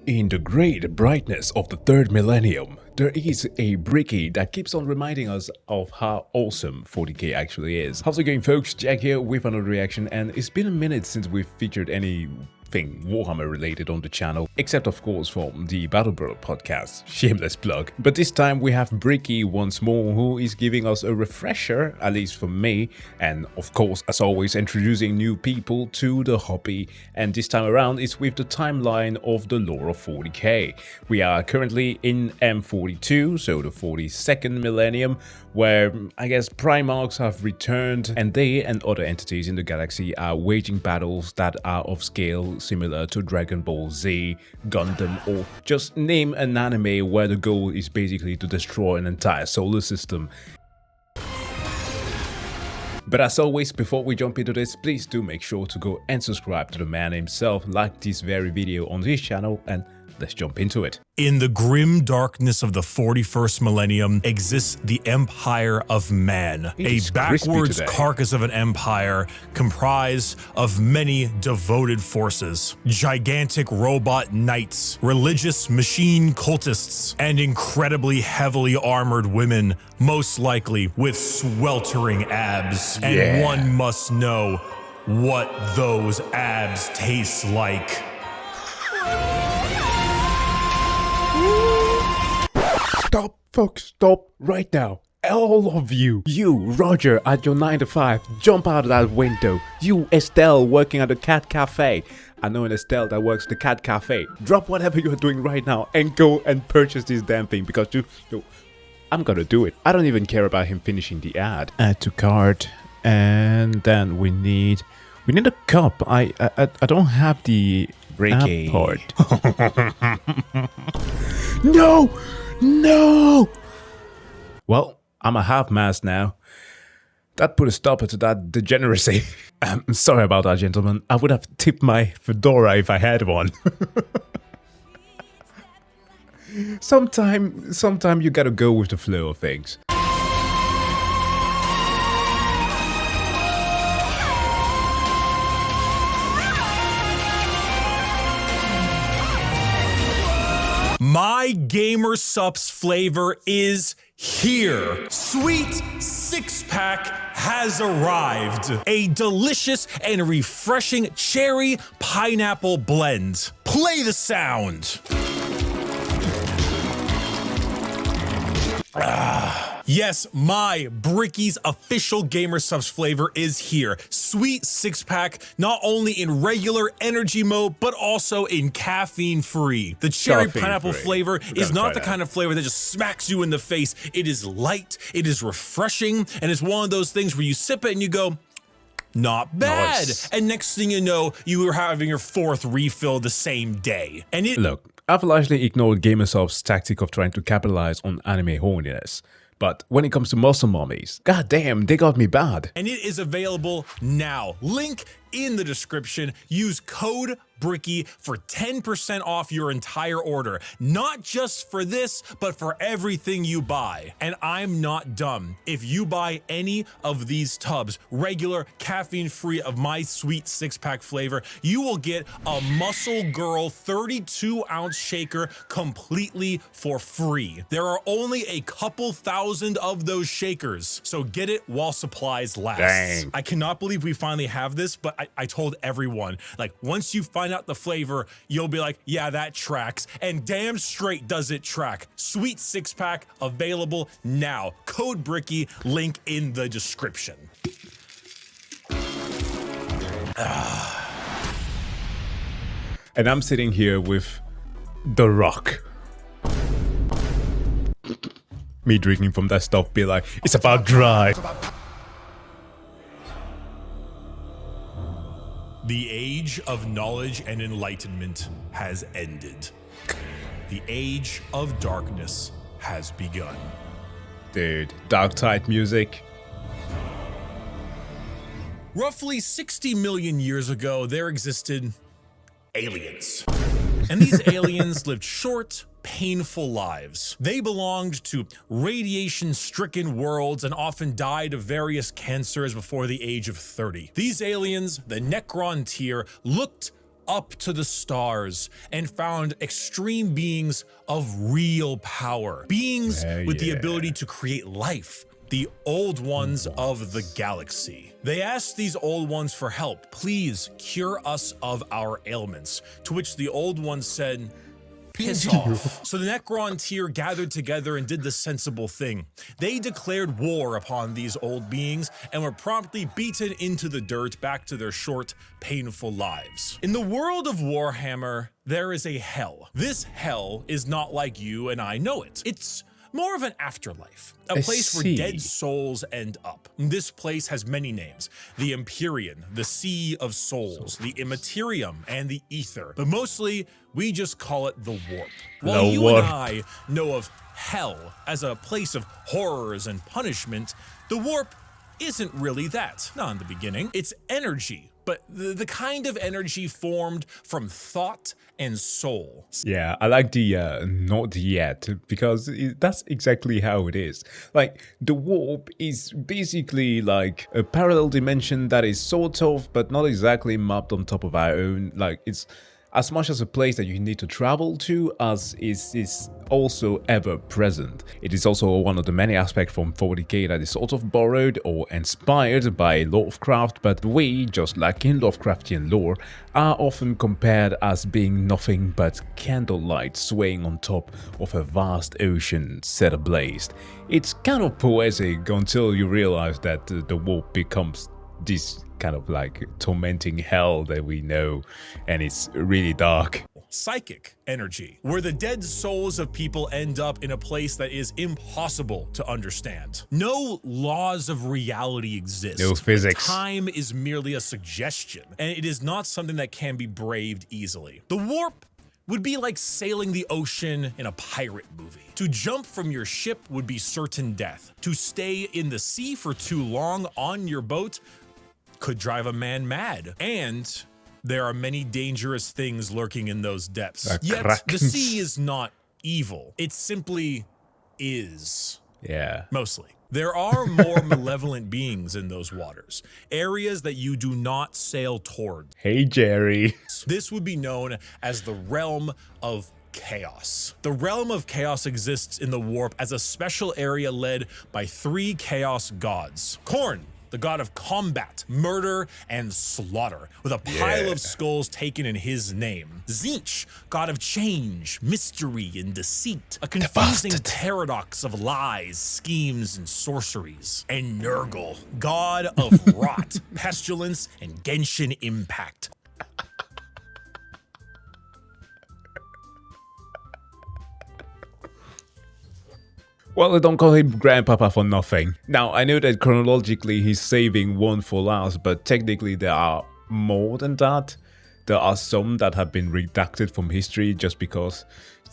In the great brightness of the third millennium, there is a Bricky that keeps on reminding us of how awesome 40k actually is. How's it going, folks? Jack here with another reaction, and it's been a minute since we've featured anything Warhammer related on the channel, except of course from the Battle Bro podcast, shameless plug. But this time we have Bricky once more, who is giving us a refresher, at least for me, and of course as always introducing new people to the hobby, and this time around it's with the timeline of the lore of 40k. We are currently in M42, so the 42nd millennium, where I guess Primarchs have returned, and they and other entities in the galaxy are waging battles that are of scale similar to Dragon Ball Z, Gundam, or just name an anime where the goal is basically to destroy an entire solar system. But as always, before we jump into this, please do make sure to go and subscribe to the man himself, like this very video on his channel, and let's jump into it. In the grim darkness of the 41st millennium exists the Empire of Man, a backwards carcass of an empire comprised of many devoted forces, gigantic robot knights, religious machine cultists, and incredibly heavily armored women, most likely with sweltering abs. And one must know what those abs taste like. Stop, folks, stop right now. All of you. You, Roger, at your 9 to 5, jump out of that window. You, Estelle, working at the cat cafe. I know an Estelle that works at the cat cafe. Drop whatever you're doing right now and go and purchase this damn thing, because I'm gonna do it. I don't even care about him finishing the ad. Add to cart, and then we need a cup. I don't have the Bricky part. No! No! Well, I'm a half-mast now. That put a stopper to that degeneracy. Sorry about that, gentlemen. I would have tipped my fedora if I had one. Sometime you gotta go with the flow of things. My Gamer Supps flavor is here. Sweet six-pack has arrived. A delicious and refreshing cherry pineapple blend. Play the sound. Yes, my Bricky's official Gamer Supps flavor is here. Sweet six-pack, not only in regular energy mode, but also in caffeine-free. The cherry pineapple flavor is not the kind of flavor that just smacks you in the face. It is light, it is refreshing, and it's one of those things where you sip it and you go, not bad. Nice. And next thing you know, you are having your fourth refill the same day. And Look, I've largely ignored Gamer Supps' tactic of trying to capitalize on anime horniness. But when it comes to muscle mummies, goddamn, they got me bad. And it is available now. Link in the description. Use code Bricky for 10% off your entire order. Not just for this, but for everything you buy. And I'm not dumb. If you buy any of these tubs, regular, caffeine-free of my sweet six-pack flavor, you will get a Muscle Girl 32-ounce shaker completely for free. There are only a couple thousand of those shakers, so get it while supplies last. Dang. I cannot believe we finally have this, but I told everyone, like, once you find out the flavor, you'll be like, yeah, that tracks, and damn straight does it track. Sweet six-pack available now. Code Bricky, link in the description. And I'm sitting here with The Rock. Me drinking from that stuff, be like, it's about drive. The age of knowledge and enlightenment has ended. The age of darkness has begun. Dude, dark tide music. Roughly 60 million years ago, there existed aliens. And these aliens lived short, painful lives. They belonged to radiation-stricken worlds and often died of various cancers before the age of 30. These aliens, the Necron tier, looked up to the stars and found extreme beings of real power, beings with the ability to create life, the Old Ones of the galaxy. They asked these Old Ones for help. Please cure us of our ailments, to which the Old Ones said, piss off. So the Necron tier gathered together and did the sensible thing. They declared war upon these old beings and were promptly beaten into the dirt back to their short, painful lives. In the world of Warhammer, there is a hell. This hell is not like you and I know it. It's more of an afterlife, a place where dead souls end up. This place has many names: the Imperium, the Sea of Souls, the Imperium, and the Ether. But mostly, we just call it the Warp. While you and I know of hell as a place of horrors and punishment, the Warp isn't really that, not in the beginning. It's energy, but the kind of energy formed from thought and soul. Yeah, I like the not yet, because that's exactly how it is. Like, the warp is basically like a parallel dimension that is sort of, but not exactly mapped on top of our own. Like, it's as much as a place that you need to travel to as is also ever present. It is also one of the many aspects from 40k that is sort of borrowed or inspired by Lovecraft, but we, just like in Lovecraftian lore, are often compared as being nothing but candlelight swaying on top of a vast ocean set ablaze. It's kind of poetic until you realize that the warp becomes this kind of like tormenting hell that we know, and it's really dark. Psychic energy, where the dead souls of people end up in a place that is impossible to understand. No laws of reality exist. No physics. Time is merely a suggestion, and it is not something that can be braved easily. The warp would be like sailing the ocean in a pirate movie. To jump from your ship would be certain death. To stay in the sea for too long on your boat could drive a man mad. And there are many dangerous things lurking in those depths. Yet the sea is not evil. It simply is. Yeah. Mostly. There are more malevolent beings in those waters, areas that you do not sail toward. Hey, Jerry. This would be known as the realm of chaos. The realm of chaos exists in the warp as a special area led by 3 chaos gods. Khorne, the god of combat, murder, and slaughter, with a pile of skulls taken in his name. Tzeentch, god of change, mystery, and deceit, a confusing paradox of lies, schemes, and sorceries. And Nurgle, god of rot, pestilence, and Genshin impact. Well, they don't call him Grandpapa for nothing. Now, I know that chronologically he's saving one for last, but technically there are more than that. There are some that have been redacted from history just because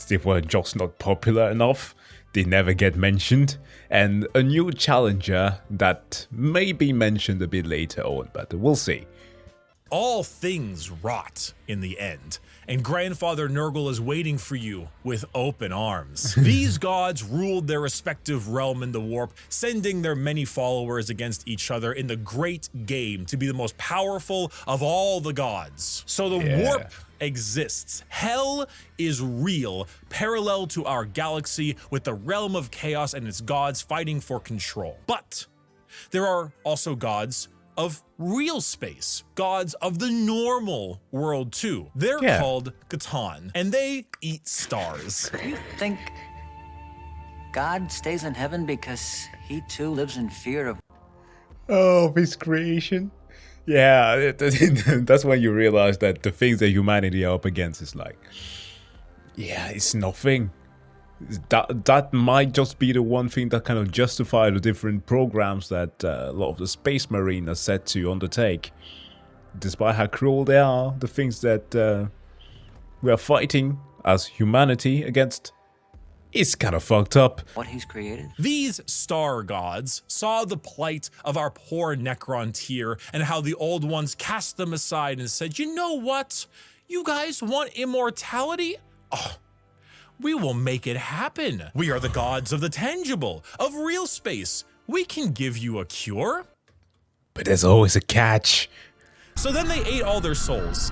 they were just not popular enough. They never get mentioned. And a new challenger that may be mentioned a bit later on, but we'll see. All things rot in the end, and Grandfather Nurgle is waiting for you with open arms. These gods ruled their respective realm in the warp, sending their many followers against each other in the great game to be the most powerful of all the gods. So the warp exists. Hell is real, parallel to our galaxy, with the realm of chaos and its gods fighting for control. But there are also gods of real space, gods of the normal world too. They're called Catan, and they eat stars. You think God stays in heaven because he too lives in fear of his creation? Yeah, that's when you realize that the things that humanity are up against is like, it's nothing. That might just be the one thing that kind of justify the different programs that a lot of the Space Marine are set to undertake. Despite how cruel they are, the things that we are fighting as humanity against is kind of fucked up. what he's created. These star gods saw the plight of our poor Necron tier and how the old ones cast them aside and said, you know what? You guys want immortality? Oh, we will make it happen. We are the gods of the tangible, of real space. We can give you a cure. But there's always a catch. So then they ate all their souls.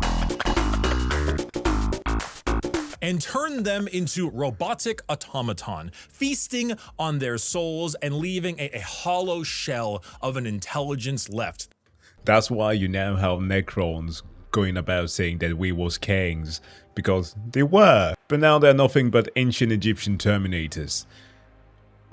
and turned them into robotic automaton, feasting on their souls and leaving a hollow shell of an intelligence left. That's why you now have Necrons going about saying that we was kings, because they were. But now they're nothing but ancient Egyptian Terminators,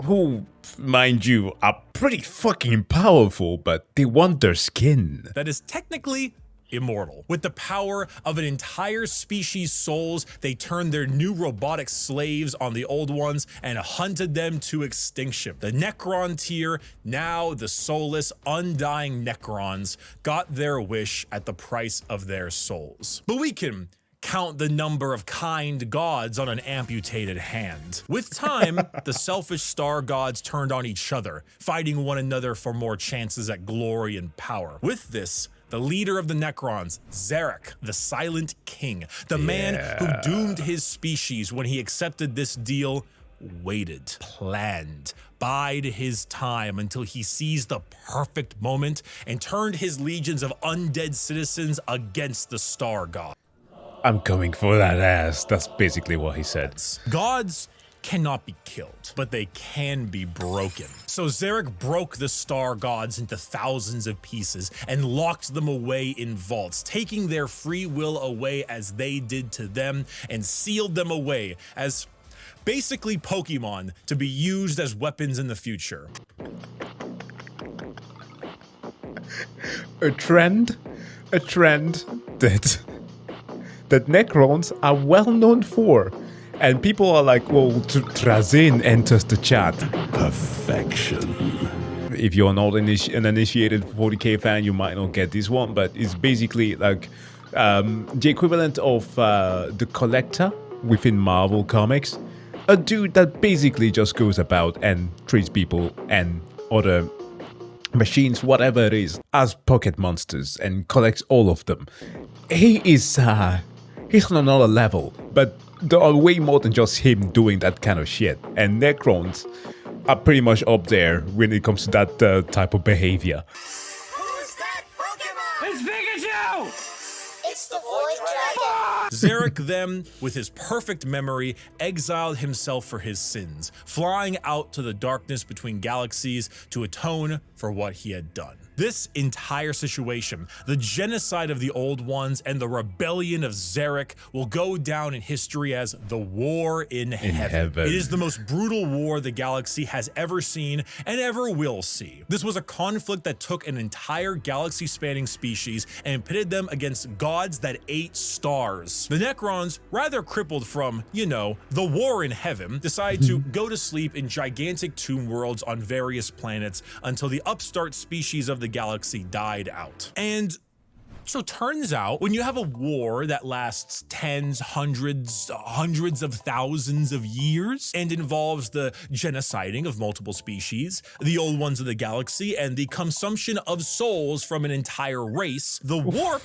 who, mind you, are pretty fucking powerful, but they want their skin. That is technically immortal. With the power of an entire species' souls, they turned their new robotic slaves on the old ones and hunted them to extinction. The Necron tier, now the soulless, undying Necrons, got their wish at the price of their souls. But we can count the number of kind gods on an amputated hand. With time, the selfish star gods turned on each other, fighting one another for more chances at glory and power. With this, the leader of the Necrons, Zarek, the Silent King, the man who doomed his species when he accepted this deal, waited, planned, bide his time until he seized the perfect moment and turned his legions of undead citizens against the Star God. I'm coming for that ass. That's basically what he said. Gods cannot be killed, but they can be broken. So Zarek broke the star gods into thousands of pieces and locked them away in vaults, taking their free will away as they did to them, and sealed them away as basically Pokemon to be used as weapons in the future. A trend that Necrons are well known for. And people are like, well, Trazin enters the chat. Perfection. If you're not an initiated 40k fan, you might not get this one, but it's basically like the equivalent of the Collector within Marvel Comics. A dude that basically just goes about and treats people and other machines, whatever it is, as pocket monsters and collects all of them. He's on another level, but there are way more than just him doing that kind of shit, and Necrons are pretty much up there when it comes to that type of behavior. Who's that Pokemon? It's Pikachu! It's the Void Dragon. Zarek then, with his perfect memory, exiled himself for his sins, flying out to the darkness between galaxies to atone for what he had done. This entire situation, the genocide of the Old Ones and the rebellion of Zarek, will go down in history as the War in Heaven. It is the most brutal war the galaxy has ever seen and ever will see. This was a conflict that took an entire galaxy-spanning species and pitted them against gods that ate stars. The Necrons, rather crippled from, you know, the War in Heaven, decided to go to sleep in gigantic tomb worlds on various planets until the upstart species of the galaxy died out. And so turns out when you have a war that lasts tens, hundreds of thousands of years and involves the genociding of multiple species, the old ones of the galaxy, and the consumption of souls from an entire race, the warp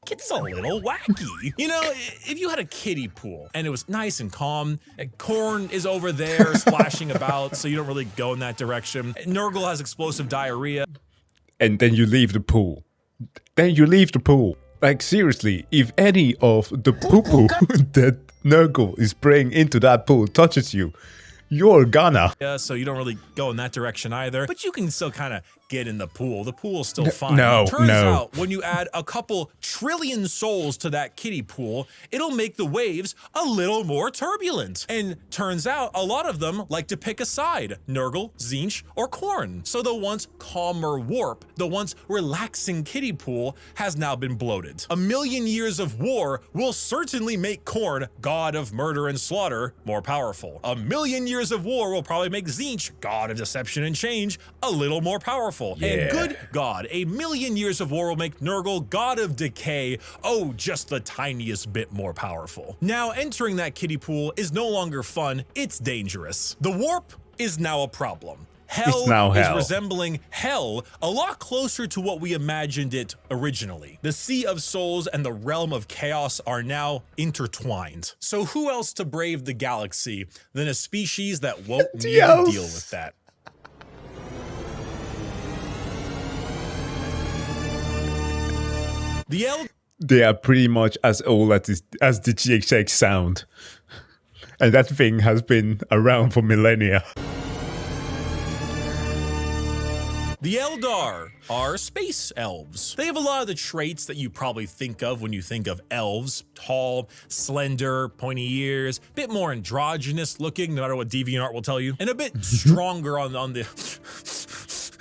gets a little wacky. You know, if you had a kiddie pool and it was nice and calm, Korn is over there splashing about, so you don't really go in that direction. Nurgle has explosive diarrhea. And then you leave the pool. Like, seriously, if any of the poo-poo that Nurgle is spraying into that pool touches you, you're gonna. Yeah, so you don't really go in that direction either, but you can still kind of get in the pool. The pool's still fine. Turns out when you add a couple trillion souls to that kiddie pool, it'll make the waves a little more turbulent. And turns out a lot of them like to pick a side, Nurgle, Tzeentch, or Khorne. So the once calmer warp, the once relaxing kiddie pool, has now been bloated. 1,000,000 years of war will certainly make Khorne, god of murder and slaughter, more powerful. 1,000,000 years of war will probably make Tzeentch, god of deception and change, a little more powerful. Yeah. And good God, 1,000,000 years of war will make Nurgle, god of decay, oh, just the tiniest bit more powerful. Now, entering that kiddie pool is no longer fun, it's dangerous. The warp is now a problem. Hell is resembling hell a lot closer to what we imagined it originally. The Sea of Souls and the Realm of Chaos are now intertwined. So who else to brave the galaxy than a species that won't need to deal with that? they are pretty much as old as the GXX sound. And that thing has been around for millennia. The Eldar are space elves. They have a lot of the traits that you probably think of when you think of elves. Tall, slender, pointy ears, bit more androgynous looking, no matter what DeviantArt will tell you, and a bit stronger on the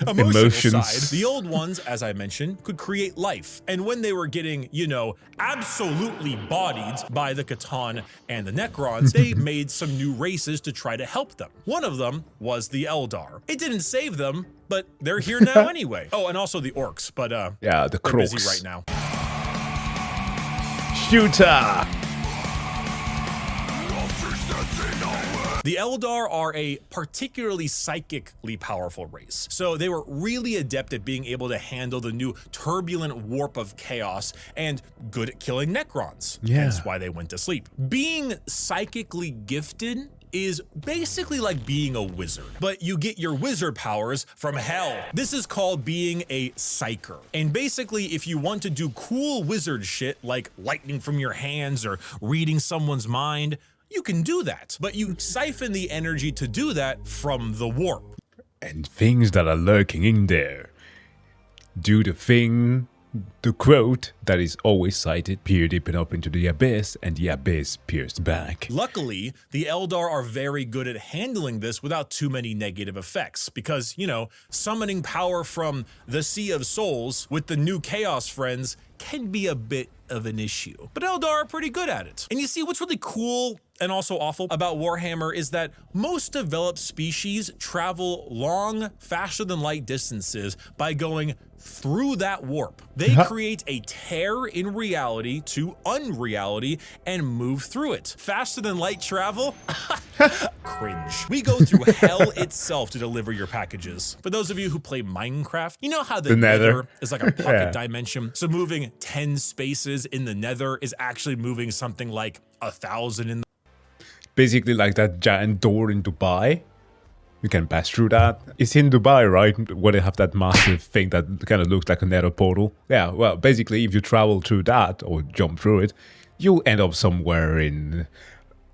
emotional side. The old ones, as I mentioned, could create life. And when they were getting, you know, absolutely bodied by the Catan and the Necrons, they made some new races to try to help them. One of them was the Eldar. It didn't save them, but they're here now anyway. Oh, and also the orcs, but yeah, the they're busy crocs right now. Shooter! The Eldar are a particularly psychically powerful race, so they were really adept at being able to handle the new turbulent warp of chaos and good at killing Necrons. Yeah. That's why they went to sleep. Being psychically gifted is basically like being a wizard, but you get your wizard powers from hell. This is called being a psyker. And basically, if you want to do cool wizard shit like lightning from your hands or reading someone's mind, you can do that, but you siphon the energy to do that from the warp. And things that are lurking in there. Do the thing, the quote that is always cited, peer deep up into the abyss, and the abyss peers back. Luckily, the Eldar are very good at handling this without too many negative effects, because, you know, summoning power from the Sea of Souls with the new Chaos friends can be a bit of an issue. But Eldar are pretty good at it. And you see, what's really cool and also awful about Warhammer is that most developed species travel long, faster than light distances by going through that warp. They create a tear in reality to unreality and move through it. Faster than light travel? Cringe. We go through hell itself to deliver your packages. For those of you who play Minecraft, you know how the nether is like a pocket dimension. So moving 10 spaces in the nether is actually moving something like 1,000 in the Basically like that giant door in Dubai. You can pass through that. It's in Dubai, right? Where they have that massive thing that kind of looks like a nether portal. Yeah, well, basically, if you travel through that or jump through it, you'll end up somewhere in,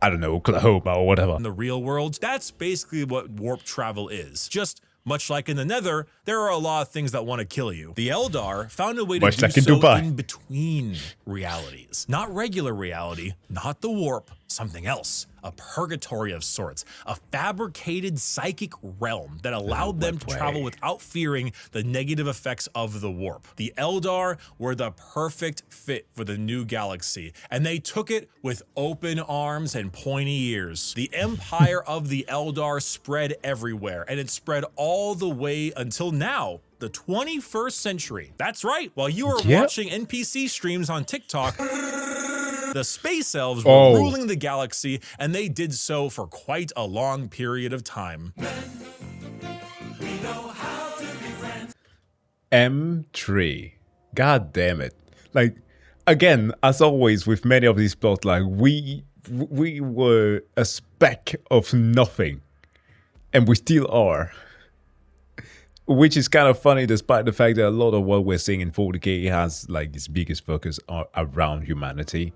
I don't know, Oklahoma or whatever. in the real world. That's basically what warp travel is. Just much like in the nether, there are a lot of things that want to kill you. The Eldar found a way to Much do like in so Dubai. in between realities. Not regular reality, not the warp, something else. A purgatory of sorts, a fabricated psychic realm that allowed them to travel without fearing the negative effects of the warp. The Eldar were the perfect fit for the new galaxy, and they took it with open arms and pointy ears. The empire of the Eldar spread everywhere, and it spread all the way until now. The 21st century. That's right. While you were watching NPC streams on TikTok, the space elves were ruling the galaxy, and they did so for quite a long period of time. M3. God damn it. Like, again, as always with many of these plots, like, we were a speck of nothing. And we still are. Which is kind of funny, despite the fact that a lot of what we're seeing in 40k has like its biggest focus around humanity,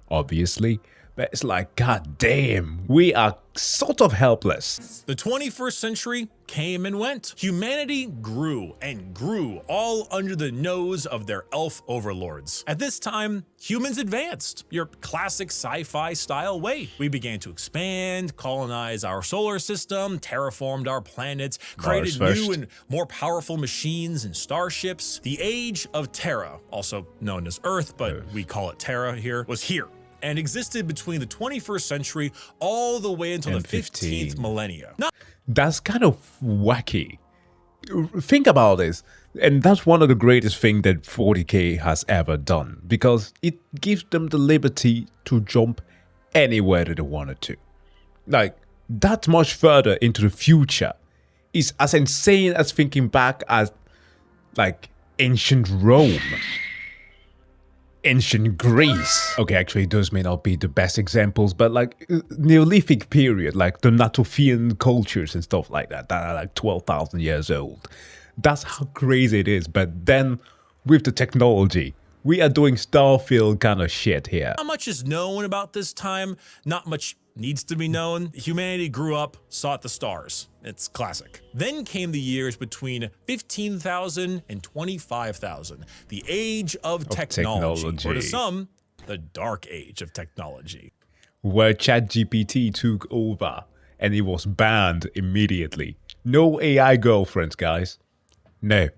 obviously. But it's like, god damn, we are sort of helpless. The 21st century came and went. Humanity grew and grew, all under the nose of their elf overlords. At this time, humans advanced, your classic sci-fi style way. We began to expand, colonize our solar system, terraformed our planets, created new and more powerful machines and starships. The age of Terra, also known as Earth, but we call it Terra here, was here, and existed between the 21st century all the way until the 15th millennia. That's kind of wacky. Think about this. And that's one of the greatest things that 40k has ever done, because it gives them the liberty to jump anywhere that they wanted to. Like, that much further into the future is as insane as thinking back at, like, ancient Rome. Ancient Greece. Okay, actually, those may not be the best examples, but like Neolithic period, like the Natufian cultures and stuff like that are like 12,000 years old. That's how crazy it is. But then with the technology, We are doing Starfield kind of shit here. Not much is known about this time. Not much needs to be known. Humanity grew up, sought the stars. It's classic. Then came the years between 15,000 and 25,000, the age of technology, or to some, the dark age of technology. Where ChatGPT took over and it was banned immediately. No AI girlfriends, guys. No.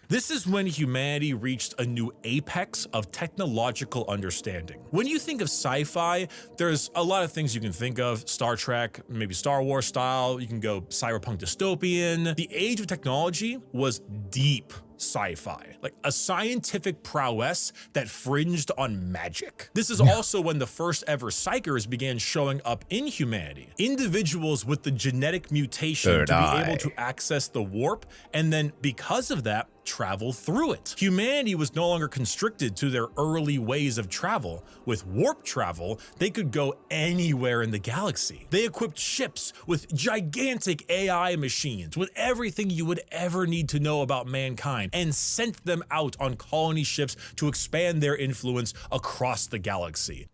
This is when humanity reached a new apex of technological understanding. When you think of sci-fi, there's a lot of things you can think of. Star Trek, maybe Star Wars style. You can go cyberpunk dystopian. The age of technology was deep sci-fi, like a scientific prowess that fringed on magic. This is also when the first ever psychers began showing up in humanity. Individuals with the genetic mutation to be able to access the warp, and then because of that, travel through it. Humanity was no longer constricted to their early ways of travel. With warp travel, they could go anywhere in the galaxy. They equipped ships with gigantic AI machines, with everything you would ever need to know about mankind, and sent them out on colony ships to expand their influence across the galaxy.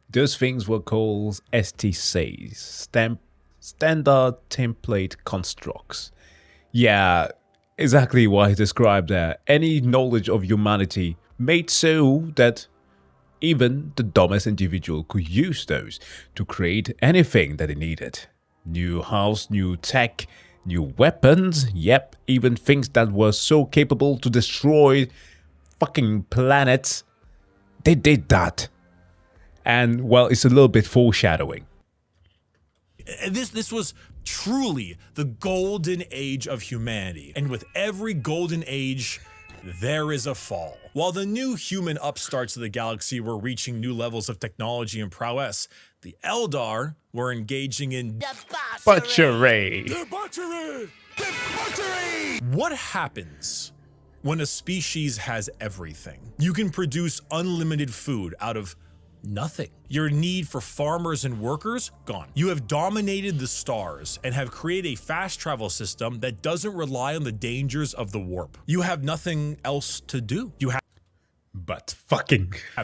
Those things were called STCs, standard template constructs. Yeah, exactly what I described there. Any knowledge of humanity made so that even the dumbest individual could use those to create anything that they needed. New house, new tech, new weapons, yep, even things that were so capable to destroy fucking planets. They did that. And, well, it's a little bit foreshadowing. This was truly the golden age of humanity. And with every golden age, there is a fall. While the new human upstarts of the galaxy were reaching new levels of technology and prowess, the Eldar were engaging in Butchery. What happens when a species has everything? You can produce unlimited food out of nothing. Your need for farmers and workers, gone. You have dominated the stars and have created a fast travel system that doesn't rely on the dangers of the warp. You have nothing else to do. You have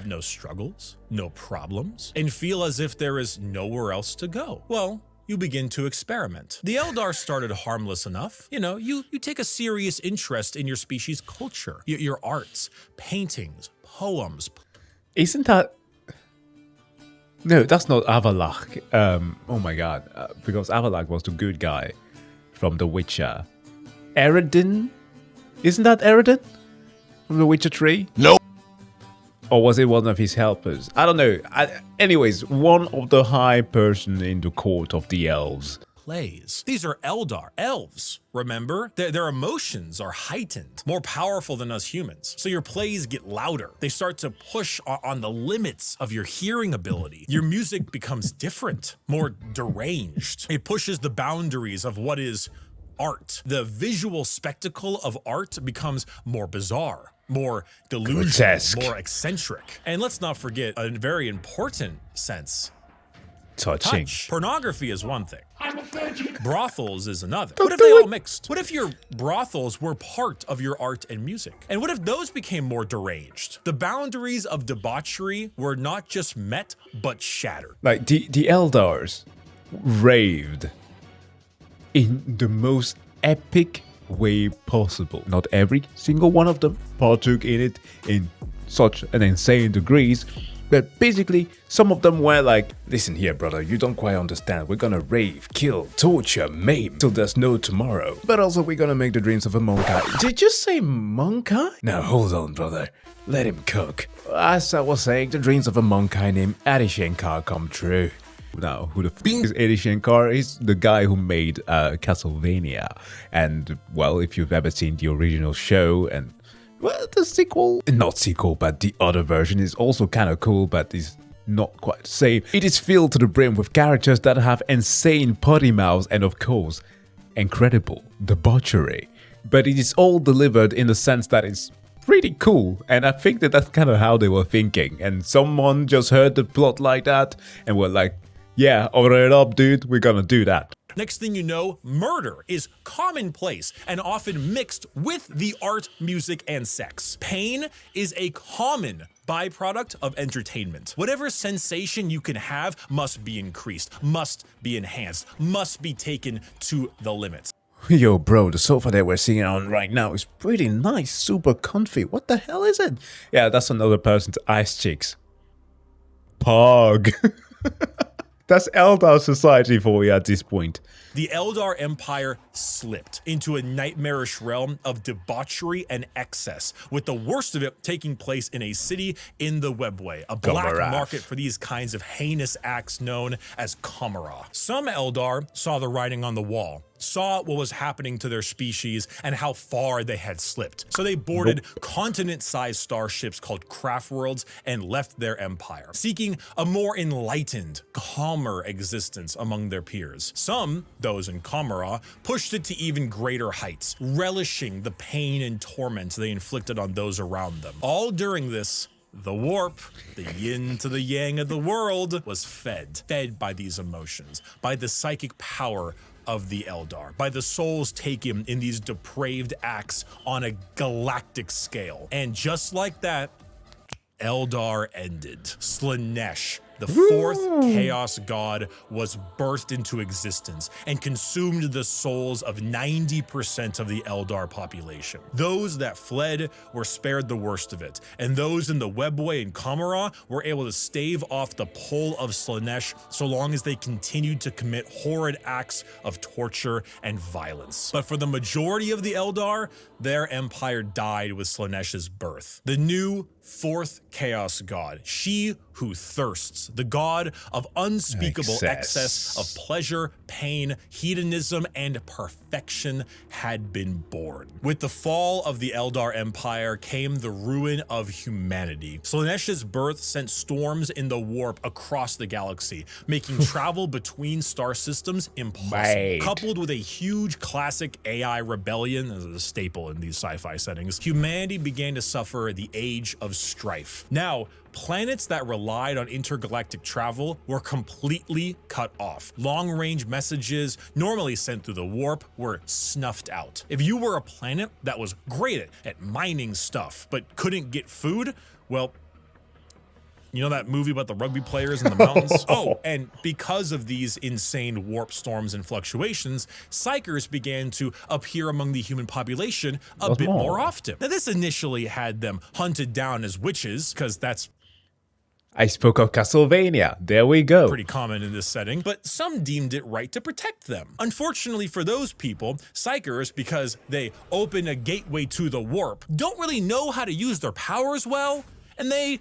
no struggles, no problems, and feel as if there is nowhere else to go. Well, you begin to experiment. The Eldar started harmless enough. You know, you take a serious interest in your species' culture, your arts, paintings, poems. Isn't that... No, that's not Avalak. Oh my god. Because Avalak was the good guy from The Witcher. Eredin? Isn't that Eredin? From The Witcher 3? No. Or was it one of his helpers? I don't know. Anyways, one of the high person in the court of the elves. Plays. These are Eldar, elves, remember? Their emotions are heightened, more powerful than us humans. So your plays get louder. They start to push on the limits of your hearing ability. Your music becomes different, more deranged. It pushes the boundaries of what is art. The visual spectacle of art becomes more bizarre, more delusional, grotesque, more eccentric. And let's not forget a very important sense. Touching. Touch. Pornography is one thing. Brothels is another. What if they all mixed? What if your brothels were part of your art and music? And what if those became more deranged? The boundaries of debauchery were not just met, but shattered. Like, the Eldars raved in the most epic way possible. Not every single one of them partook in it in such an insane degrees, but basically, some of them were like, listen here, brother, you don't quite understand. We're gonna rave, kill, torture, maim, till there's no tomorrow. But also, we're gonna make the dreams of a monkai. Did you say monkai? Now, hold on, brother. Let him cook. As I was saying, the dreams of a monkai named Adi Shankar come true. Now, who the f is Adi Shankar? He's the guy who made Castlevania. And, well, if you've ever seen the original show and... well, the sequel, not sequel, but the other version is also kind of cool, but is not quite the same. It is filled to the brim with characters that have insane potty mouths and, of course, incredible debauchery. But it is all delivered in the sense that it's pretty cool, and I think that that's kind of how they were thinking. And someone just heard the plot like that and were like, yeah, order it up, dude, we're gonna do that. Next thing you know, murder is commonplace and often mixed with the art, music, and sex. Pain is a common byproduct of entertainment. Whatever sensation you can have must be increased, must be enhanced, must be taken to the limits. Yo, bro, the sofa that we're sitting on right now is pretty nice, super comfy. What the hell is it? Yeah, that's another person's ice cheeks. Pog. That's Eldar society for you at this point. The Eldar Empire slipped into a nightmarish realm of debauchery and excess, with the worst of it taking place in a city in the Webway, a black Kamara. market for these kinds of heinous acts known as Kamara. Some Eldar saw the writing on the wall, saw what was happening to their species and how far they had slipped. So they boarded continent-sized starships called craft worlds and left their empire, seeking a more enlightened, calmer existence among their peers. Some, those in Kamara, pushed it to even greater heights, relishing the pain and torment they inflicted on those around them. All during this, the warp, the yin to the yang of the world, was fed by these emotions, by the psychic power of the Eldar, by the souls taken in these depraved acts on a galactic scale. And just like that, Eldar ended. Slaanesh, the fourth chaos god, was birthed into existence and consumed the souls of 90% of the Eldar population. Those that fled were spared the worst of it, and those in the Webway and Kamara were able to stave off the pull of Slaanesh so long as they continued to commit horrid acts of torture and violence. But for the majority of the Eldar, their empire died with Slaanesh's birth. The new fourth chaos god, she who thirsts, the god of unspeakable excess of pleasure, pain, hedonism, and perfection, had been born. With the fall of the Eldar Empire came the ruin of humanity. Slaanesh's birth sent storms in the warp across the galaxy, making travel between star systems impossible. Coupled with a huge classic AI rebellion, as a staple in these sci-fi settings, humanity began to suffer the age of strife. Now, planets that relied on intergalactic travel were completely cut off. Long-range messages normally sent through the warp were snuffed out. If you were a planet that was great at mining stuff but couldn't get food, well, you know that movie about the rugby players in the mountains? Oh, and because of these insane warp storms and fluctuations, psychers began to appear among the human population a bit more often. Now, this initially had them hunted down as witches, because that's I spoke of Castlevania. There we go. pretty common in this setting, but some deemed it right to protect them. Unfortunately for those people, psychers, because they open a gateway to the warp, don't really know how to use their powers well, and they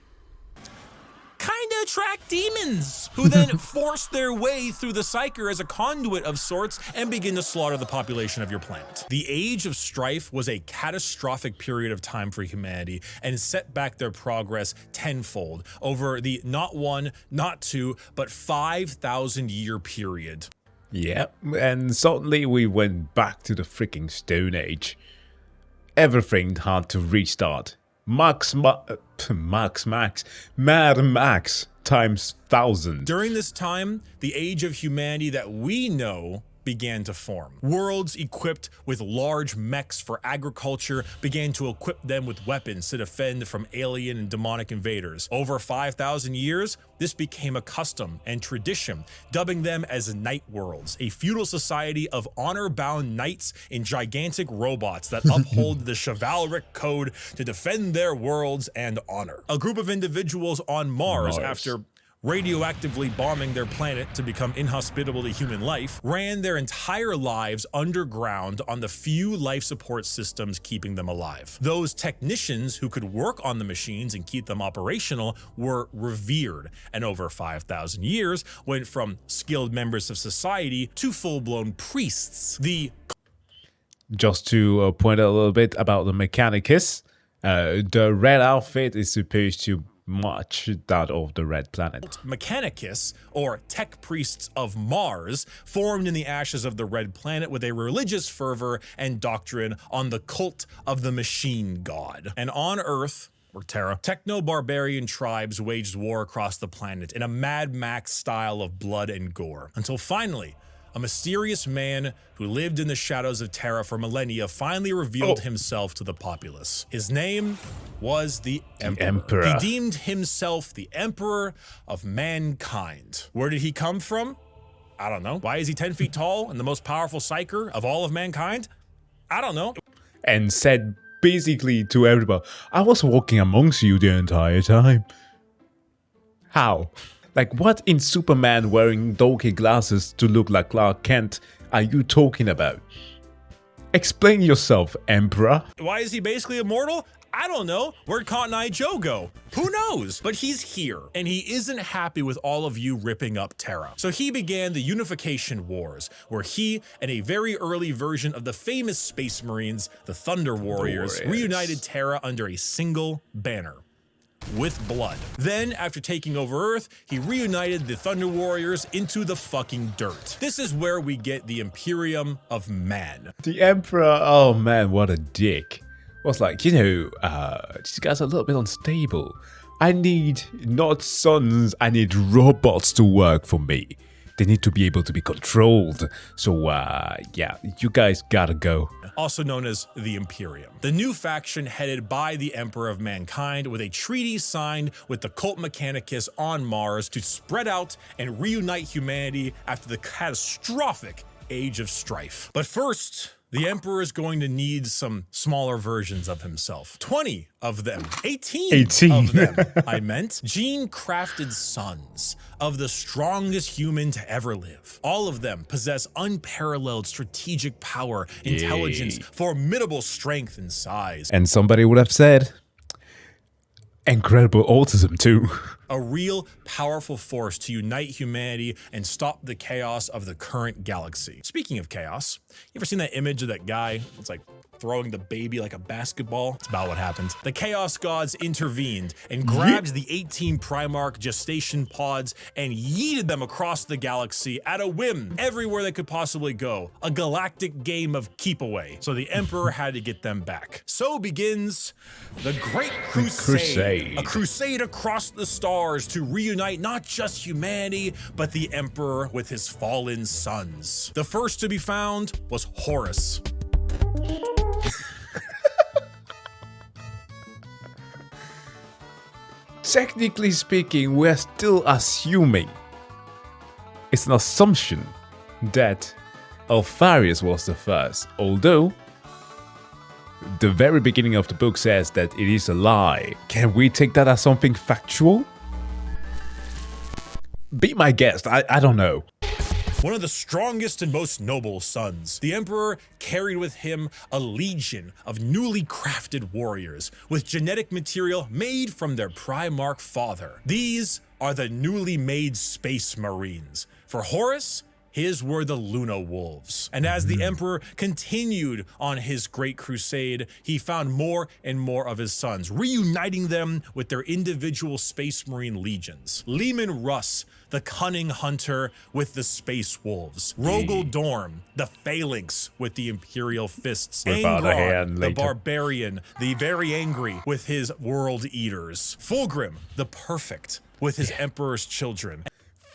kind of attract demons, who then force their way through the psyker as a conduit of sorts and begin to slaughter the population of your planet. The Age of Strife was a catastrophic period of time for humanity and set back their progress tenfold over the not one, not two, but 5,000 year period. Yep, and suddenly we went back to the freaking Stone Age. Everything had to restart. Mad Max times 1,000. During this time, the age of humanity that we know began to form. Worlds equipped with large mechs for agriculture began to equip them with weapons to defend from alien and demonic invaders. Over 5,000 years, this became a custom and tradition, dubbing them as night worlds, a feudal society of honor-bound knights in gigantic robots that uphold the chivalric code to defend their worlds and honor. A group of individuals on Mars, after radioactively bombing their planet to become inhospitable to human life, ran their entire lives underground on the few life support systems keeping them alive. Those technicians who could work on the machines and keep them operational were revered, and over 5,000 years went from skilled members of society to full-blown priests. Just to point out a little bit about the Mechanicus, the red outfit is supposed to match that of the red planet. Mechanicus, or tech priests of Mars, formed in the ashes of the red planet with a religious fervor and doctrine on the cult of the machine god. And on Earth, or Terra, techno-barbarian tribes waged war across the planet in a Mad Max style of blood and gore, until finally, a mysterious man who lived in the shadows of Terra for millennia finally revealed himself to the populace. His name was the Emperor. He deemed himself the Emperor of mankind. Where did he come from? I don't know. Why is he 10 feet tall and the most powerful psyker of all of mankind? I don't know. And said basically to everybody, I was walking amongst you the entire time. How? Like, what in Superman wearing dorky glasses to look like Clark Kent are you talking about? Explain yourself, Emperor. Why is he basically immortal? I don't know. Where'd Cotton Eye Joe go? Who knows? But he's here, and he isn't happy with all of you ripping up Terra. So he began the Unification Wars, where he and a very early version of the famous Space Marines, the Thunder Warriors, reunited Terra under a single banner. With blood. Then, after taking over Earth, he reunited the Thunder Warriors into the fucking dirt. This is where we get the Imperium of Man. The Emperor, oh man, what a dick. Was like, you know, these guys are a little bit unstable. I need not sons, I need robots to work for me. They need to be able to be controlled. So, yeah, you guys gotta go. Also known as the Imperium. The new faction headed by the Emperor of Mankind with a treaty signed with the Cult Mechanicus on Mars to spread out and reunite humanity after the catastrophic Age of Strife. But first, the Emperor is going to need some smaller versions of himself. 20 of them. 18 of them, I meant. Gene-crafted sons of the strongest human to ever live. All of them possess unparalleled strategic power, intelligence, formidable strength and size. And somebody would have said, incredible autism too. A real powerful force to unite humanity and stop the chaos of the current galaxy. Speaking of chaos, you ever seen that image of that guy? It's like throwing the baby like a basketball. It's about what happened. The Chaos Gods intervened and grabbed the 18 Primarch gestation pods and yeeted them across the galaxy at a whim, everywhere they could possibly go. A galactic game of keep away. So the Emperor had to get them back. So begins the Great Crusade. A crusade across the stars to reunite not just humanity, but the Emperor with his fallen sons. The first to be found was Horus. Technically speaking, we're still assuming. It's an assumption that Alpharius was the first, although the very beginning of the book says that it is a lie. Can we take that as something factual? Be my guest, I don't know. One of the strongest and most noble sons, the Emperor carried with him a legion of newly crafted warriors with genetic material made from their Primarch father. These are the newly made Space Marines. For Horus, his were the Luna Wolves. And as the Emperor continued on his great crusade, he found more and more of his sons, reuniting them with their individual Space Marine legions. Leman Russ, the cunning hunter with the Space Wolves. Rogel Dorm, the Phalanx with the Imperial Fists. Angrar, the Barbarian, the very angry with his World Eaters. Fulgrim, the Perfect, with his Emperor's children.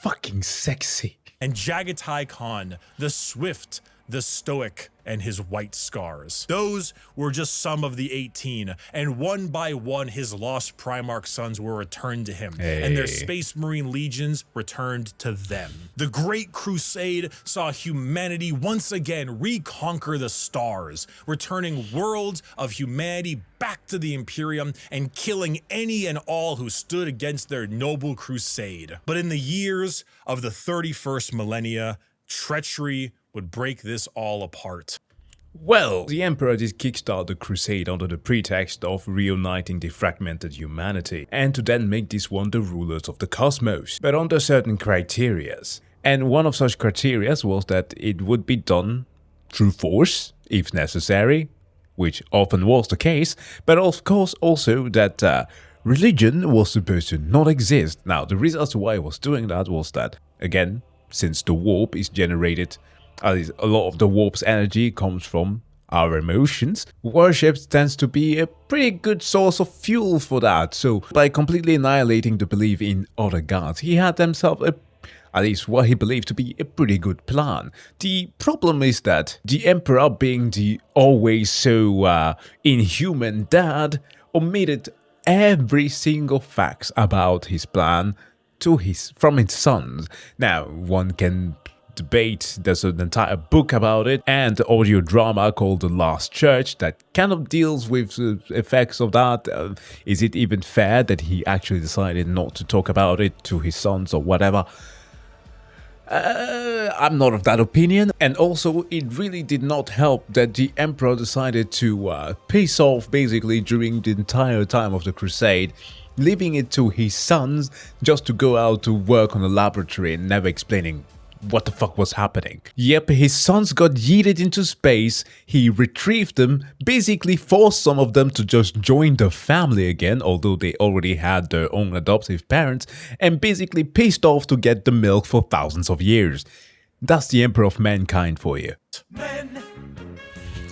Fucking sexy. And Jagatai Khan, the Swift, the Stoic, and his white scars. Those were just some of the 18, and one by one his lost Primarch sons were returned to him, and their Space Marine legions returned to them. The Great Crusade saw humanity once again reconquer the stars, returning worlds of humanity back to the Imperium and killing any and all who stood against their noble crusade. But in the years of the 31st millennia, treachery would break this all apart. Well, the Emperor did kickstart the crusade under the pretext of reuniting the fragmented humanity, and to then make this one the rulers of the cosmos, but under certain criterias. And one of such criterias was that it would be done through force, if necessary, which often was the case, but of course also that religion was supposed to not exist. Now, the reason as to why I was doing that was that, again, since the warp is generated, a lot of the warp's energy comes from our emotions. Worship tends to be a pretty good source of fuel for that. So by completely annihilating the belief in other gods, he had himself a At least what he believed to be a pretty good plan. The problem is that the Emperor, being the always so inhuman dad, omitted every single fact about his plan from his sons. Now, one can debate, there's an entire book about it and audio drama called The Last Church that kind of deals with the effects of that. Is it even fair that he actually decided not to talk about it to his sons or whatever? I'm not of that opinion, and also it really did not help that the Emperor decided to piss off basically during the entire time of the Crusade, leaving it to his sons just to go out to work on a laboratory and never explaining what the fuck was happening. Yep, his sons got yeeted into space, he retrieved them, basically forced some of them to just join the family again, although they already had their own adoptive parents, and basically pissed off to get the milk for thousands of years. That's the Emperor of Mankind for you. Men,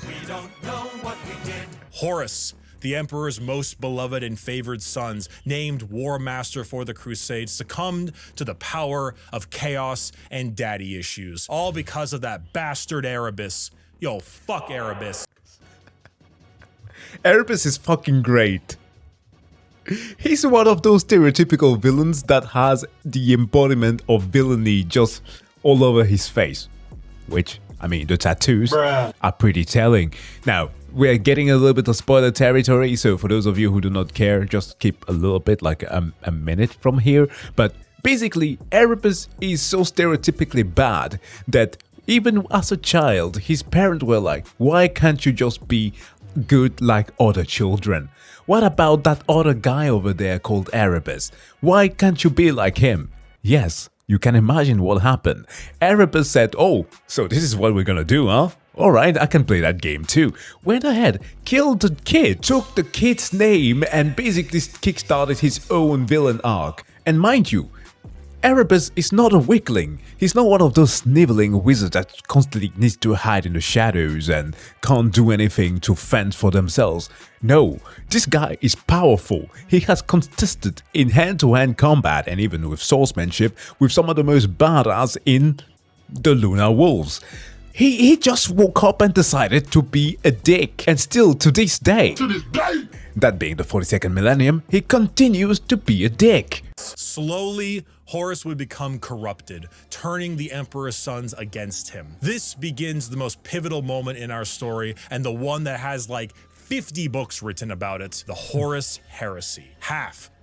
we don't know what we did. Horus, the Emperor's most beloved and favored sons, named War Master for the Crusade, succumbed to the power of chaos and daddy issues. All because of that bastard Erebus. Yo, fuck Erebus. Erebus is fucking great. He's one of those stereotypical villains that has the embodiment of villainy just all over his face. Which, I mean, the tattoos are pretty telling. Now, we're getting a little bit of spoiler territory, so for those of you who do not care, just keep a little bit, like a minute from here. But basically, Erebus is so stereotypically bad that even as a child, his parents were like, why can't you just be good like other children? What about that other guy over there called Erebus? Why can't you be like him? Yes, you can imagine what happened. Erebus said, oh, so this is what we're gonna do, huh? Alright, I can play that game too. Went ahead, killed the kid, took the kid's name and basically kickstarted his own villain arc. And mind you, Erebus is not a weakling. He's not one of those sniveling wizards that constantly needs to hide in the shadows and can't do anything to fend for themselves. No, this guy is powerful. He has contested in hand-to-hand combat and even with swordsmanship with some of the most badass in the Lunar Wolves. He just woke up and decided to be a dick. And still to this day, that being the 42nd millennium, he continues to be a dick. Slowly, Horus would become corrupted, turning the Emperor's sons against him. This begins the most pivotal moment in our story, and the one that has like 50 books written about it, the Horus heresy.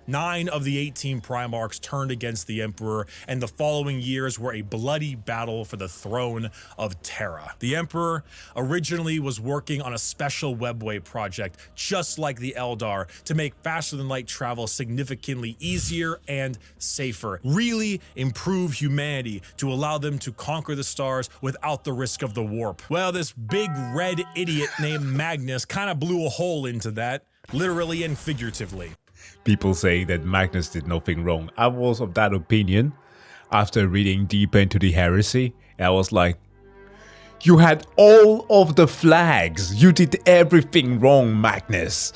9 of the 18 Primarchs turned against the Emperor, and the following years were a bloody battle for the throne of Terra. The Emperor originally was working on a special webway project, just like the Eldar, to make faster-than-light travel significantly easier and safer, really improve humanity to allow them to conquer the stars without the risk of the warp. Well, this big red idiot named Magnus kind of blew a hole into that, literally and figuratively. People say that Magnus did nothing wrong. I was of that opinion after reading deeper into the heresy. I was like, you had all of the flags. You did everything wrong, Magnus.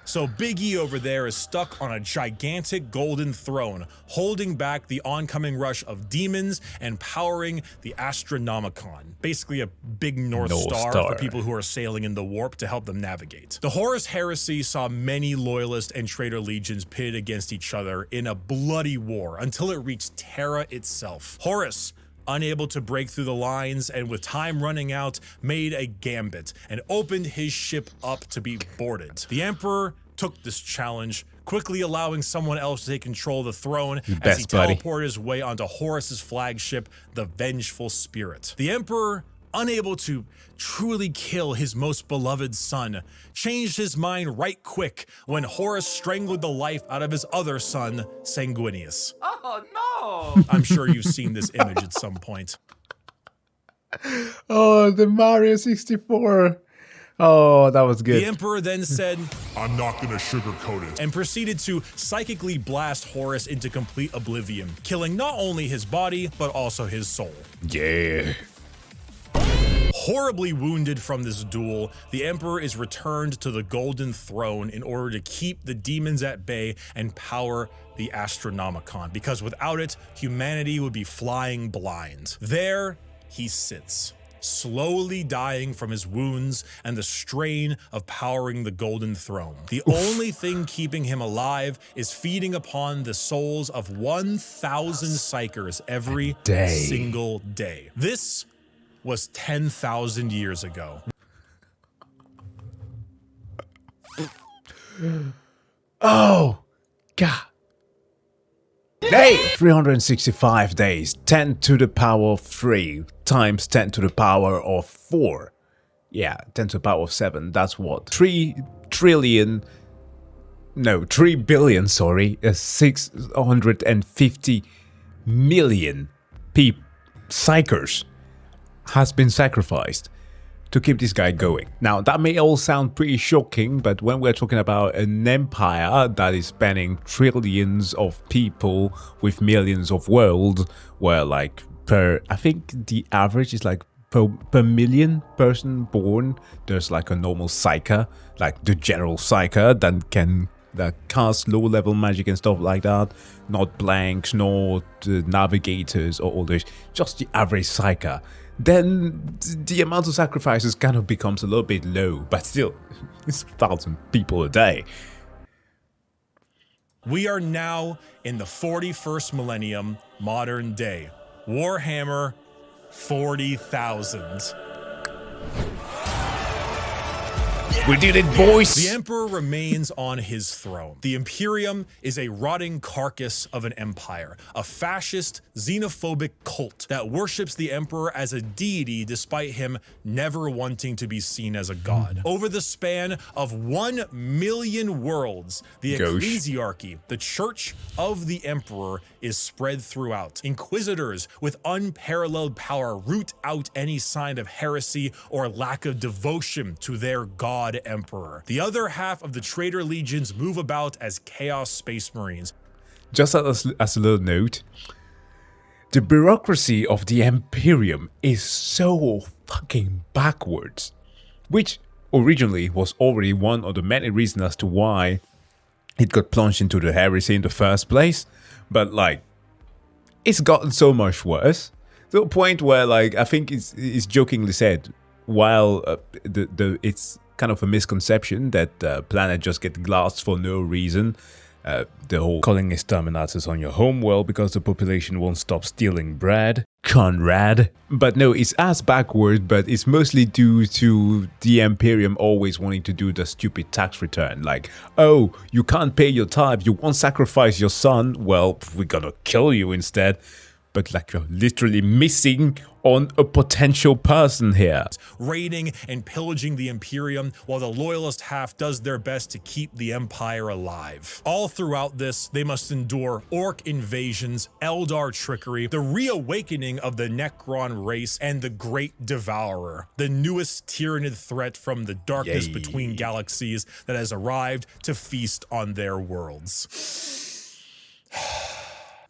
So Big E over there is stuck on a gigantic golden throne, holding back the oncoming rush of demons and powering the Astronomicon, basically a big North Star for people who are sailing in the warp to help them navigate. The Horus heresy saw many loyalist and traitor legions pitted against each other in a bloody war until it reached Terra itself. Horus, unable to break through the lines and with time running out, made a gambit and opened his ship up to be boarded. The Emperor took this challenge, quickly allowing someone else to take control of the throne as he teleported his way onto Horus's flagship, the Vengeful Spirit. The Emperor, unable to truly kill his most beloved son, changed his mind right quick when Horus strangled the life out of his other son, Sanguinius. Oh, no! I'm sure you've seen this image at some point. Oh, the Mario 64. Oh, that was good. The Emperor then said, I'm not gonna sugarcoat it, and proceeded to psychically blast Horus into complete oblivion, killing not only his body, but also his soul. Yeah. Horribly wounded from this duel, the Emperor is returned to the Golden Throne in order to keep the demons at bay and power the Astronomicon, because without it, humanity would be flying blind. There he sits, slowly dying from his wounds and the strain of powering the Golden Throne. The only thing keeping him alive is feeding upon the souls of 1,000 psychers every single day. This was 10,000 years ago. Oh, God. Day! 365 days, 10 to the power of 3 times 10 to the power of 4. Yeah, 10 to the power of 7, that's what? 3 billion, sorry, 650 million psychers has been sacrificed to keep this guy going. Now, that may all sound pretty shocking, but when we're talking about an empire that is spanning trillions of people with millions of worlds, where like I think the average is like per million person born, there's like a normal psyker, like the general psyker that casts low-level magic and stuff like that, not blanks, not navigators or all this, just the average psyker. Then the amount of sacrifices kind of becomes a little bit low, but still, it's 1,000 people a day. We are now in the 41st millennium, modern day. Warhammer 40,000. We did it, boys! The Emperor remains on his throne. The Imperium is a rotting carcass of an empire, a fascist, xenophobic cult that worships the Emperor as a deity despite him never wanting to be seen as a god. Over the span of 1 million worlds, the ecclesiarchy, the Church of the Emperor, is spread throughout. Inquisitors with unparalleled power root out any sign of heresy or lack of devotion to their god Emperor. The other half of the traitor legions move about as Chaos Space Marines. Just as a little note, the bureaucracy of the Imperium is so fucking backwards, which originally was already one of the many reasons as to why it got plunged into the heresy in the first place, but like, it's gotten so much worse, to a point where like, I think it's jokingly said, while it's kind of a misconception that planet just get glassed for no reason. The whole calling exterminators on your homeworld because the population won't stop stealing bread. Conrad. But no, it's as backward, but it's mostly due to the Imperium always wanting to do the stupid tax return. Like, oh, you can't pay your tithe, you won't sacrifice your son, well, we're gonna kill you instead. But like, you're literally missing on a potential person here. Raiding and pillaging the Imperium while the loyalist half does their best to keep the Empire alive. All throughout this, they must endure orc invasions, Eldar trickery, the reawakening of the Necron race, and the Great Devourer, the newest tyrannid threat from the darkness between galaxies that has arrived to feast on their worlds.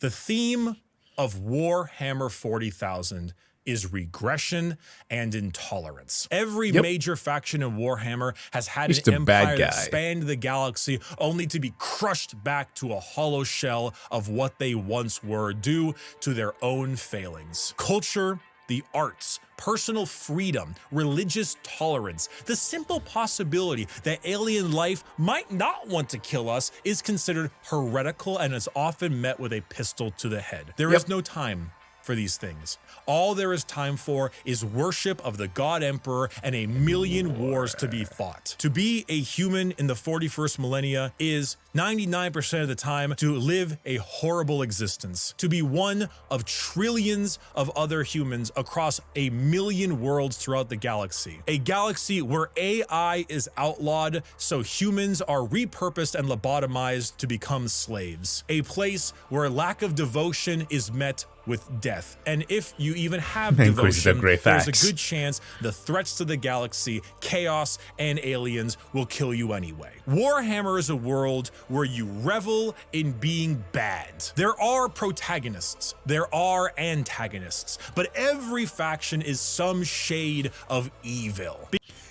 The theme of Warhammer 40,000 is regression and intolerance. Every major faction in Warhammer has had an empire that spanned the galaxy only to be crushed back to a hollow shell of what they once were due to their own failings. Culture, the arts, personal freedom, religious tolerance, the simple possibility that alien life might not want to kill us is considered heretical and is often met with a pistol to the head. There is no time for these things. All there is time for is worship of the God Emperor and a million wars to be fought. To be a human in the 41st millennia is 99% of the time to live a horrible existence, to be one of trillions of other humans across a million worlds throughout the galaxy. A galaxy where AI is outlawed, so humans are repurposed and lobotomized to become slaves. A place where lack of devotion is met with death. And if you even have devotion, there's a good chance the threats to the galaxy, chaos, and aliens will kill you anyway. Warhammer is a world where you revel in being bad. There are protagonists, there are antagonists, but every faction is some shade of evil.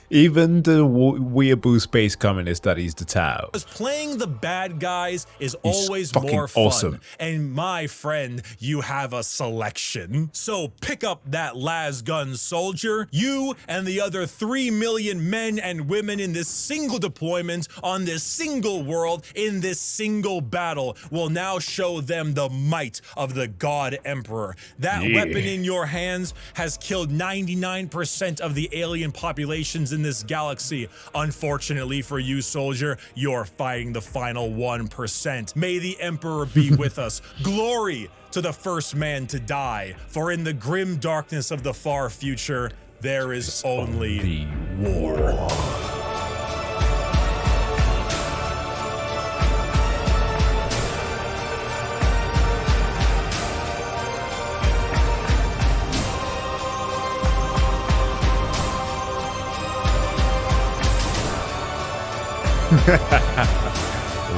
Even the weeaboo space communist that is the Tau. Because playing the bad guys is always more fun. Awesome. And my friend, you have a selection. So pick up that las gun soldier. You and the other 3 million men and women in this single deployment on this single world in this single battle will now show them the might of the God Emperor. That weapon in your hands has killed 99% of the alien populations in this galaxy. Unfortunately for you, soldier, you're fighting the final 1%. May the Emperor be with us. Glory to the first man to die, for in the grim darkness of the far future, there is only war.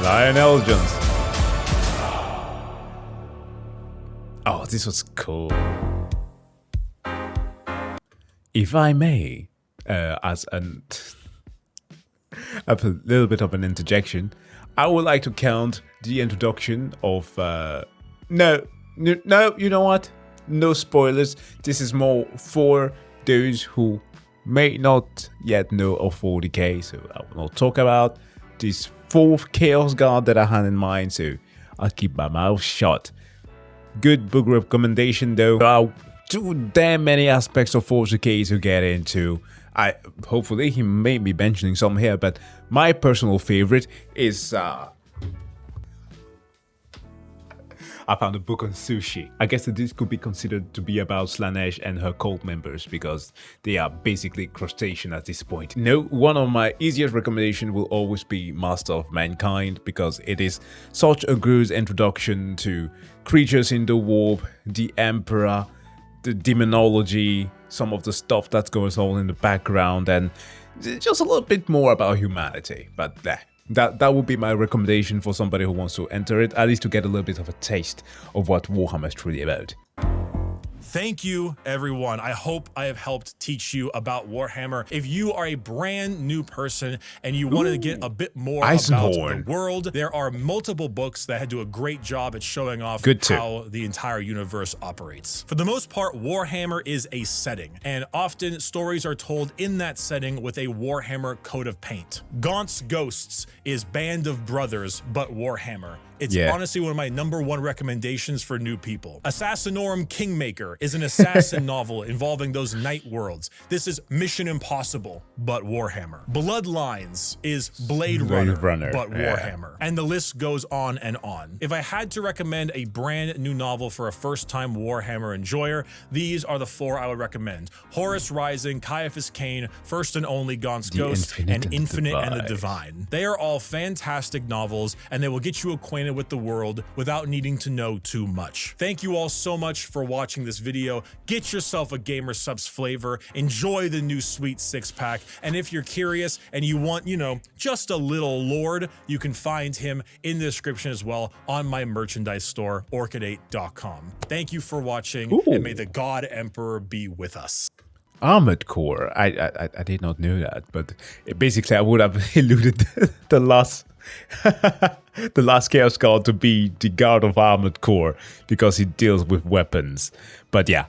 Lionel Johnson. Oh, this was cool. If I may, as a little bit of an interjection, I would like to count the introduction of no, you know what? No spoilers. This is more for those who may not yet know of 40k, so I will not talk about this 4th Chaos God that I had in mind, so I'll keep my mouth shut. Good book recommendation though. There are too damn many aspects of 40k to get into. Hopefully he may be mentioning some here, but my personal favorite is I found a book on sushi. I guess that this could be considered to be about Slanesh and her cult members because they are basically crustacean at this point. No, one of my easiest recommendations will always be Master of Mankind because it is such a good introduction to creatures in the warp, the Emperor, the demonology, some of the stuff that goes on in the background, and just a little bit more about humanity. But that would be my recommendation for somebody who wants to enter it, at least to get a little bit of a taste of what Warhammer is truly about. Thank you, everyone. I hope I have helped teach you about Warhammer. If you are a brand new person and you want to get a bit more about the world, there are multiple books that do a great job at showing off how the entire universe operates. For the most part, Warhammer is a setting, and often stories are told in that setting with a Warhammer coat of paint. Gaunt's Ghosts is Band of Brothers, but Warhammer. It's honestly one of my #1 recommendations for new people. Assassinorum Kingmaker is an assassin novel involving those night worlds. This is Mission Impossible, but Warhammer. Bloodlines is Blade Runner, but Warhammer. And the list goes on and on. If I had to recommend a brand new novel for a first-time Warhammer enjoyer, these are the 4 I would recommend. Horus Rising, Caiaphas Cain, First and Only Gaunt's Ghost, and Infinite and the Divine. They are all fantastic novels, and they will get you acquainted with the world without needing to know too much. Thank you all so much for watching this video. Get yourself a Gamer Subs flavor, enjoy the new sweet 6-pack, and if you're curious and you want, you know, just a little lord, you can find him in the description as well on my merchandise store, orchid8.com. Thank you for watching, and may the God Emperor be with us. Armored Core. I did not know that, but basically I would have eluded the last the last Chaos God to be the God of Armored Core because he deals with weapons. But yeah,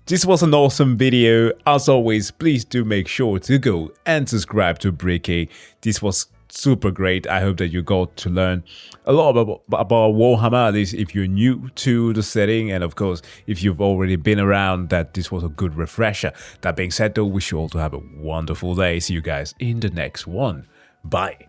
this was an awesome video. As always, please do make sure to go and subscribe to Bricky. This was super great. I hope that you got to learn a lot about Warhammer, at least if you're new to the setting, and of course if you've already been around, that this was a good refresher. That being said though, wish you all to have a wonderful day. See you guys in the next one. Bye.